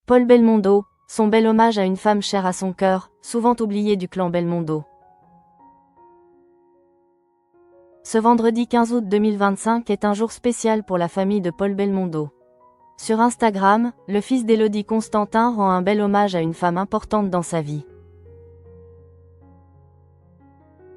Paul Belmondo, son bel hommage à une femme chère à son cœur, souvent oubliée du clan Belmondo. Ce vendredi 15 août 2025 est un jour spécial pour la famille de Paul Belmondo. Sur Instagram, le fils d'Élodie Constantin rend un bel hommage à une femme importante dans sa vie.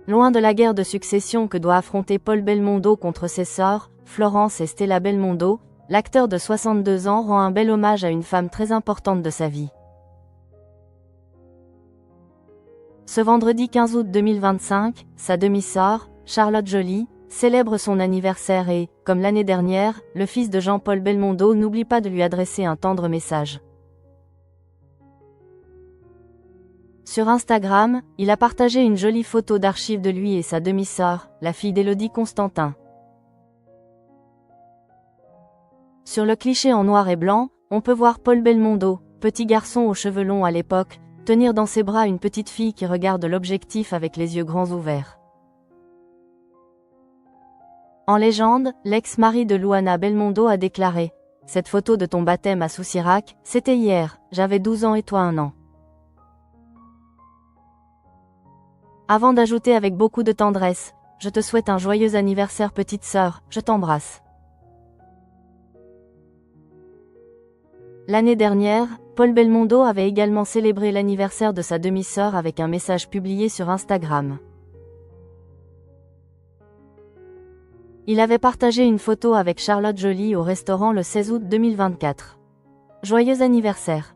Loin de la guerre de succession que doit affronter Paul Belmondo contre ses sœurs, Florence et Stella Belmondo, l'acteur de 62 ans rend un bel hommage à une femme très importante de sa vie. Ce vendredi 15 août 2025, sa demi-sœur, Charlotte Joly, célèbre son anniversaire et, comme l'année dernière, le fils de Jean-Paul Belmondo n'oublie pas de lui adresser un tendre message. Sur Instagram, il a partagé une jolie photo d'archives de lui et sa demi-sœur, la fille d'Élodie Constantin. Sur le cliché en noir et blanc, on peut voir Paul Belmondo, petit garçon aux cheveux longs à l'époque, tenir dans ses bras une petite fille qui regarde l'objectif avec les yeux grands ouverts. En légende, l'ex-mari de Luana Belmondo a déclaré « Cette photo de ton baptême à Soussirak, c'était hier, j'avais 12 ans et toi 1 an. » Avant d'ajouter avec beaucoup de tendresse « Je te souhaite un joyeux anniversaire petite sœur, je t'embrasse. » L'année dernière, Paul Belmondo avait également célébré l'anniversaire de sa demi-sœur avec un message publié sur Instagram. Il avait partagé une photo avec Charlotte Joly au restaurant le 16 août 2024. Joyeux anniversaire.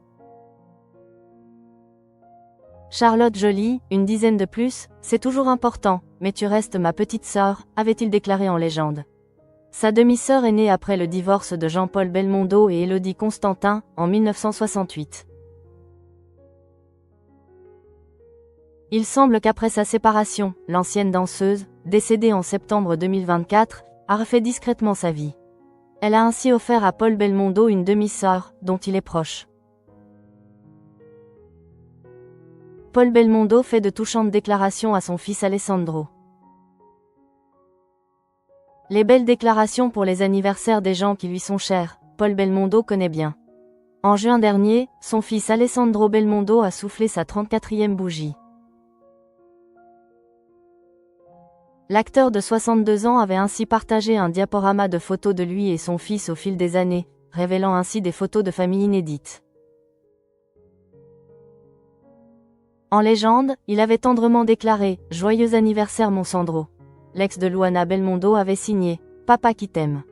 Charlotte Joly, une dizaine de plus, c'est toujours important, mais tu restes ma petite sœur, avait-il déclaré en légende. Sa demi-sœur est née après le divorce de Jean-Paul Belmondo et Élodie Constantin, en 1968. Il semble qu'après sa séparation, l'ancienne danseuse, décédée en septembre 2024, a refait discrètement sa vie. Elle a ainsi offert à Paul Belmondo une demi-sœur, dont il est proche. Paul Belmondo fait de touchantes déclarations à son fils Alessandro. Les belles déclarations pour les anniversaires des gens qui lui sont chers, Paul Belmondo connaît bien. En juin dernier, son fils Alessandro Belmondo a soufflé sa 34e bougie. L'acteur de 62 ans avait ainsi partagé un diaporama de photos de lui et son fils au fil des années, révélant ainsi des photos de famille inédites. En légende, il avait tendrement déclaré « Joyeux anniversaire mon Sandro ». L'ex de Luana Belmondo avait signé « Papa qui t'aime ».